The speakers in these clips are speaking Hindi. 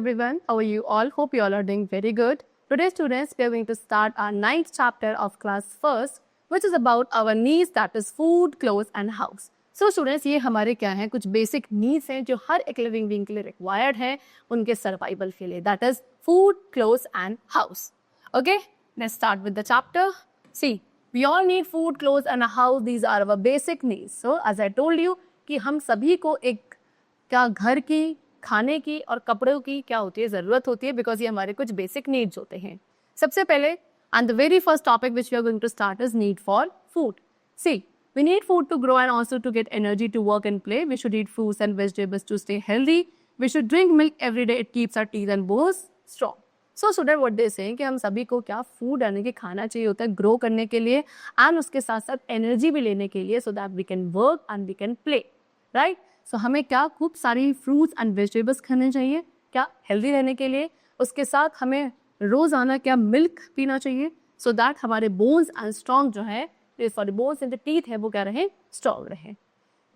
everyone. How are you all? Hope you all are doing very good. Today, students, we are going to start our 9th chapter of class first, which is about our needs, that is food, clothes and house. So students, ये हमारे क्या हैं, कुछ basic needs हैं जो हर एक living being के लिए required हैं उनके survival के लिए. That is food, clothes and house. Okay, let's start with the chapter. See, we all need food, clothes and a house. These are our basic needs. So as I told you कि हम सभी को एक क्या घर की, खाने की और कपड़ों की क्या होती है, ज़रूरत होती है, बिकॉज ये हमारे कुछ बेसिक नीड्स होते हैं. सबसे पहले and the very first topic which we are going to start is need for food. See, we need food to grow and also to get energy to work and play. We should eat fruits and vegetables to stay healthy. We should drink milk every day. It keeps our teeth and bones strong. So student what they say कि हम सभी को क्या फूड यानी कि खाना चाहिए होता है ग्रो करने के लिए एंड उसके साथ साथ एनर्जी भी लेने के लिए, so that we can work and we can play, right. So हमें क्या खूब सारी फ्रूट्स एंड वेजिटेबल्स खाने चाहिए क्या हेल्दी रहने के लिए. उसके साथ हमें रोज़ाना क्या मिल्क पीना चाहिए सो दैट हमारे बोन्स एंड स्ट्रॉन्ग जो है, sorry bones and the teeth है वो क्या रहे, स्ट्रॉन्ग रहे.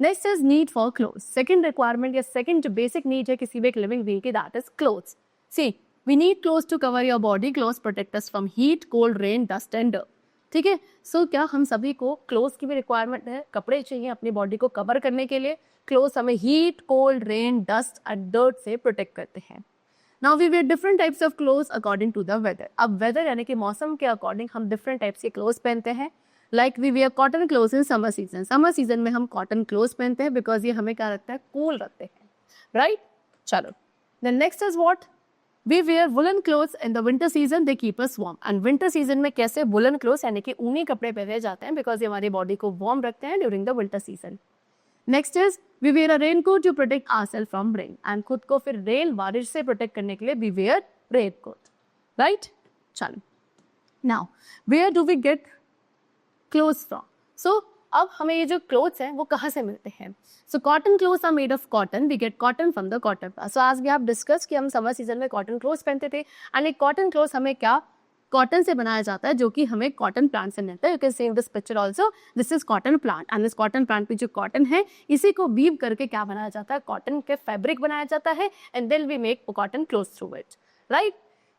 Next is need for clothes. Second requirement या सेकंड जो बेसिक नीड है किसी भी एक लिविंग बीइंग की, that is clothes. See, we need clothes to cover your body. Clothes protect us from heat, cold, rain, dust and dirt. ठीक है. सो क्या हम सभी को क्लोथ्स की भी रिक्वायरमेंट है, कपड़े चाहिए अपनी बॉडी को कवर करने के लिए. क्लोथ्स हमें heat, cold, rain, dust and dirt से प्रोटेक्ट करते हैं. Now we wear different types of clothes according to the weather. अब वेदर यानी कि मौसम के अकॉर्डिंग हम डिफरेंट टाइप्स के क्लोथ्स पहनते हैं. Like we wear cotton clothes in summer season. Summer season में हम कॉटन क्लोथ्स पहनते हैं बिकॉज ये हमें क्या रखता है, कूल रखते हैं, राइट. चलो, then next is what, we wear woollen clothes in the winter season. They keep us warm. And winter season में कैसे वुलन क्लोथ्स यानी कि ऊनी कपड़े पहने जाते हैं बिकॉज ये हमारी बॉडी को वार्म रखते हैं during the winter season. Next is we wear a raincoat to protect ourself from rain. And खुद को फिर रेन, बारिश से प्रोटेक्ट करने के लिए वी वेयर रेनकोट, राइट. चलो, now where do we get clothes from. So अब हमें ये जो क्लोथ्स हैं वो कहाँ से मिलते हैं. So cotton clothes are made of cotton. We get cotton from the cotton. So आज भी आप डिस्कस कि हम समर सीजन में कॉटन क्लोथ्स पहनते थे एंड एक कॉटन क्लोथ्स हमें क्या कॉटन से बनाया जाता है जो कि हमें कॉटन प्लांट से मिलता है. You can see in this picture also, this is cotton plant and this cotton plant पे जो कॉटन है इसी को वीव करके क्या बनाया जाता है, कॉटन के फैब्रिक बनाया जाता है and then we make cotton clothes through it, right.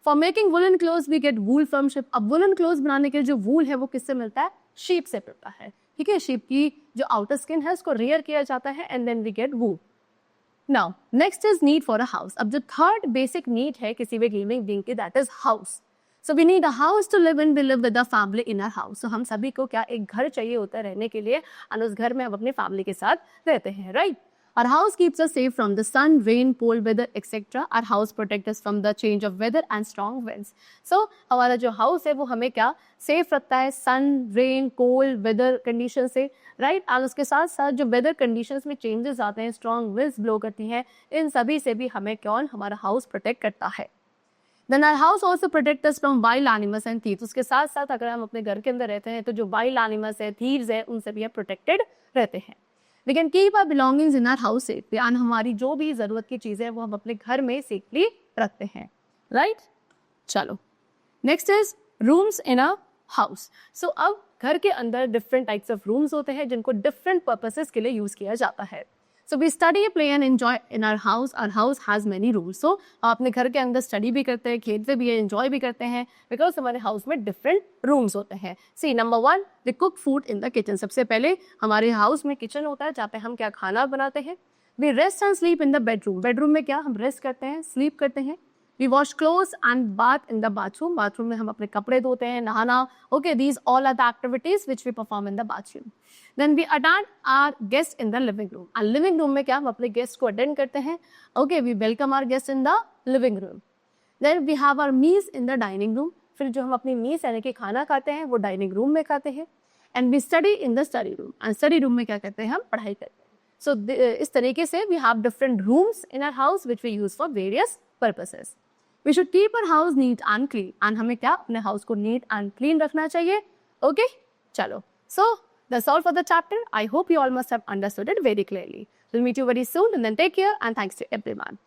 For making woollen clothes we get wool from sheep. अब वुलन क्लोथ्स बनाने के जो वूल है वो किससे मिलता है, शीप से मिलता है. ठीक है, शीप की जो आउटर स्किन है उसको रेयर किया जाता है and then we get wool. Now next is need for a house. अब जो थर्ड बेसिक नीड है किसी भी लिविंग बीइंग की, that is house. So we need a house to live in. We live with the family in our house. So हम सभी को क्या एक घर चाहिए होता है रहने के लिए और उस घर में हम अपनी फैमिली के साथ रहते हैं, right. Our house keeps us safe from the sun, rain, cold weather, etc. Our house protects us from the change of weather and strong winds. So हमारा जो house है वो हमें क्या सेफ रखता है sun, rain, cold weather condition से, right. और उसके साथ साथ जो weather conditions में changes आते हैं, strong winds blow करती हैं, इन सभी से भी हमें कौन, हमारा house protect करता है. Then our house also protects us from wild animals and thieves. उसके साथ साथ अगर हम अपने घर के अंदर रहते हैं तो जो wild animals है, thieves है, उनसे भी हम protected रहते हैं. We can keep our belongings in our house safely. and हमारी जो भी ज़रूरत की चीज़ें हैं वो हम अपने घर में सेफली रखते हैं, राइट. चलो, next is rooms in a house. So अब घर के अंदर डिफरेंट टाइप्स ऑफ रूम्स होते हैं जिनको डिफरेंट पर्पसेस के लिए यूज़ किया जाता है. So we study, play and enjoy in our house. Our house has many rooms. So अपने घर के अंदर स्टडी भी करते हैं, खेलते भी हैं, एंजॉय भी करते हैं बिकॉज हमारे हाउस में डिफरेंट रूम्स होते हैं. See, number 1, we cook food in the kitchen. सबसे पहले हमारे हाउस में किचन होता है जहाँ पे हम क्या खाना बनाते हैं. We rest and sleep in the bedroom. Bedroom में क्या हम रेस्ट करते हैं, स्लीप करते हैं. We wash clothes and bath in the bathroom. Bathroom में हम अपने कपड़े धोते हैं, नहाना. Okay, these all are the activities which we perform in the bathroom. Then we attend our guest in the living room. और लिविंग रूम में क्या हम अपने गेस्ट को अटेंड करते हैं. Okay, we welcome our guest in the living room. Then we have our meals in the dining room. फिर जो हम अपनी मील्स यानी कि खाना खाते हैं वो डाइनिंग रूम में खाते हैं. And we study in the study room. And study room में क्या करते हैं, हम पढ़ाई करते हैं. सो इस तरीके से we have different rooms in our house which we use for various purposes. We should keep our house neat and clean. and हमें क्या अपने हाउस को नीट एंड क्लीन रखना चाहिए. ओके, चलो. So that's all for the chapter. I hope you all must have understood it very clearly. We'll meet you very soon and then take care and thanks to everyone.